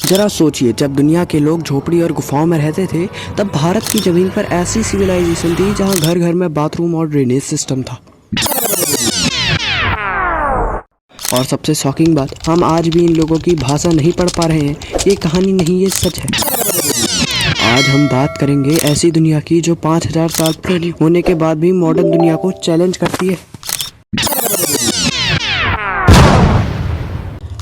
जरा सोचिए, जब दुनिया के लोग झोपड़ी और गुफाओं में रहते थे, तब भारत की जमीन पर ऐसी सिविलाइजेशन थी जहां घर घर में बाथरूम और ड्रेनेज सिस्टम था। और सबसे शॉकिंग बात, हम आज भी इन लोगों की भाषा नहीं पढ़ पा रहे हैं। ये कहानी नहीं, ये सच है। आज हम बात करेंगे ऐसी दुनिया की जो 5000 साल पुरानी होने के बाद भी मॉडर्न दुनिया को चैलेंज करती है।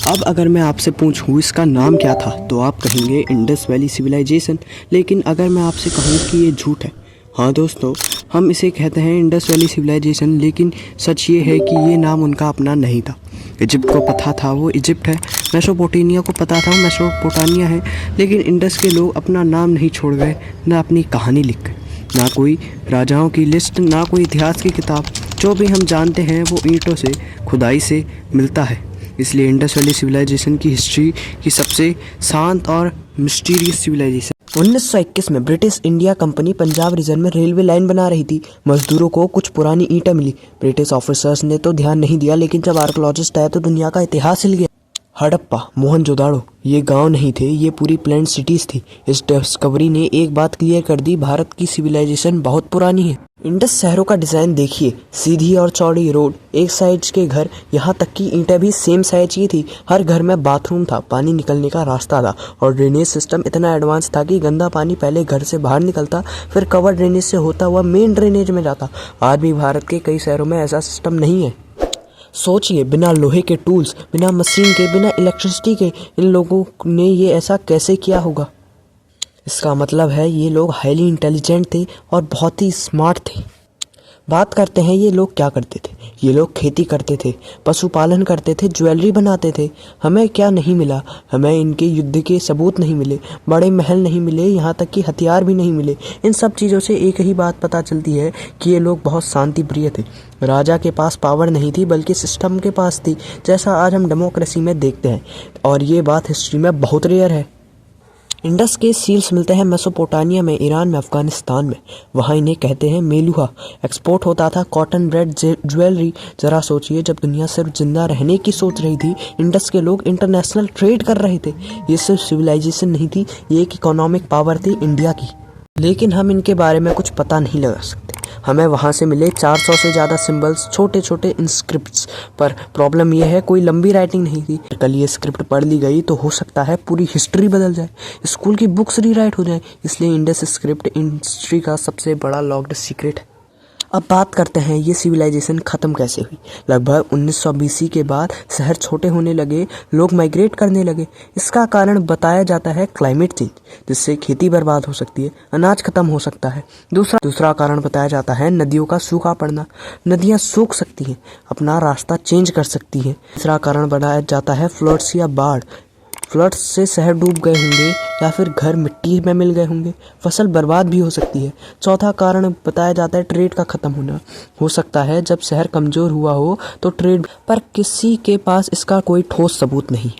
अब अगर मैं आपसे पूछूं इसका नाम क्या था, तो आप कहेंगे इंडस वैली सिविलाइजेशन। लेकिन अगर मैं आपसे कहूं कि ये झूठ है, हाँ दोस्तों, हम इसे कहते हैं इंडस वैली सिविलाइजेशन, लेकिन सच ये है कि ये नाम उनका अपना नहीं था। इजिप्ट को पता था वो इजिप्ट है, मेसोपोटामिया को पता था वो मेसोपोटामिया है, लेकिन इंडस के लोग अपना नाम नहीं छोड़ गए, ना अपनी कहानी लिख गए, ना कोई राजाओं की लिस्ट, ना कोई इतिहास की किताब। जो भी हम जानते हैं वो ईंटों से, खुदाई से मिलता है। इसलिए इंडस वैली सिविलाइजेशन की हिस्ट्री की सबसे शांत और मिस्टीरियस सिविलाइजेशन। 1921 में British India company Punjab region में रेलवे लाइन बना रही थी। मजदूरों को कुछ पुरानी ईंटें मिली। ब्रिटिश ऑफिसर्स ने तो ध्यान नहीं दिया, लेकिन जब आर्कियोलॉजिस्ट आए तो दुनिया का इतिहास हिल गया। हड़प्पा, मोहनजोदाड़ो, ये गांव नहीं थे, ये पूरी प्लेन सिटीज थी। इस डिस्कवरी ने एक बात क्लियर कर दी, भारत की सिविलाइजेशन बहुत पुरानी है। इंडस शहरों का डिज़ाइन देखिए, सीधी और चौड़ी रोड, एक साइज के घर, यहाँ तक कि ईंटें भी सेम साइज की थी। हर घर में बाथरूम था, पानी निकलने का रास्ता था, और ड्रेनेज सिस्टम इतना एडवांस था कि गंदा पानी पहले घर से बाहर निकलता, फिर कवर ड्रेनेज से होता हुआ मेन ड्रेनेज में जाता। आज भी भारत के कई शहरों में ऐसा सिस्टम नहीं है। सोचिए, बिना लोहे के टूल्स, बिना मशीन के, बिना इलेक्ट्रिसिटी के इन लोगों ने ये ऐसा कैसे किया होगा। इसका मतलब है ये लोग हाईली इंटेलिजेंट थे और बहुत ही स्मार्ट थे। बात करते हैं ये लोग क्या करते थे। ये लोग खेती करते थे, पशुपालन करते थे, ज्वेलरी बनाते थे। हमें क्या नहीं मिला? हमें इनके युद्ध के सबूत नहीं मिले, बड़े महल नहीं मिले, यहाँ तक कि हथियार भी नहीं मिले। इन सब चीज़ों से एक ही बात पता चलती है कि ये लोग बहुत शांति प्रिय थे। राजा के पास पावर नहीं थी, बल्कि सिस्टम के पास थी, जैसा आज हम डेमोक्रेसी में देखते हैं। और ये बात हिस्ट्री में बहुत रेयर है। इंडस के सील्स मिलते हैं मेसोपोटामिया में, ईरान में, अफगानिस्तान में। वहाँ इन्हें कहते हैं मेलुहा। एक्सपोर्ट होता था कॉटन, ब्रेड, ज्वेलरी। जरा सोचिए, जब दुनिया सिर्फ जिंदा रहने की सोच रही थी, इंडस के लोग इंटरनेशनल ट्रेड कर रहे थे। ये सिर्फ सिविलाइजेशन नहीं थी, ये एक इकोनॉमिक पावर थी इंडिया की। लेकिन हम इनके बारे में कुछ पता नहीं लगा सकते। हमें वहाँ से मिले 400 से ज़्यादा सिंबल्स, छोटे छोटे इंस्क्रिप्ट्स। पर प्रॉब्लम यह है, कोई लंबी राइटिंग नहीं थी। कल ये स्क्रिप्ट पढ़ ली गई तो हो सकता है पूरी हिस्ट्री बदल जाए, स्कूल की बुक्स रीराइट हो जाए। इसलिए इंडस स्क्रिप्ट हिस्ट्री का सबसे बड़ा लॉक्ड सीक्रेट है। अब बात करते हैं ये सिविलाइजेशन ख़त्म कैसे हुई। लगभग 1900 BC के बाद शहर छोटे होने लगे, लोग माइग्रेट करने लगे। इसका कारण बताया जाता है क्लाइमेट चेंज, जिससे खेती बर्बाद हो सकती है, अनाज खत्म हो सकता है। दूसरा कारण बताया जाता है नदियों का सूखा पड़ना। नदियाँ सूख सकती हैं, अपना रास्ता चेंज कर सकती हैं। तीसरा कारण बताया जाता है फ्लड्स या बाढ़। फ्लड्स से शहर डूब गए होंगे, या फिर घर मिट्टी में मिल गए होंगे, फसल बर्बाद भी हो सकती है। चौथा कारण बताया जाता है ट्रेड का ख़त्म होना। हो सकता है जब शहर कमज़ोर हुआ हो तो ट्रेड, पर किसी के पास इसका कोई ठोस सबूत नहीं।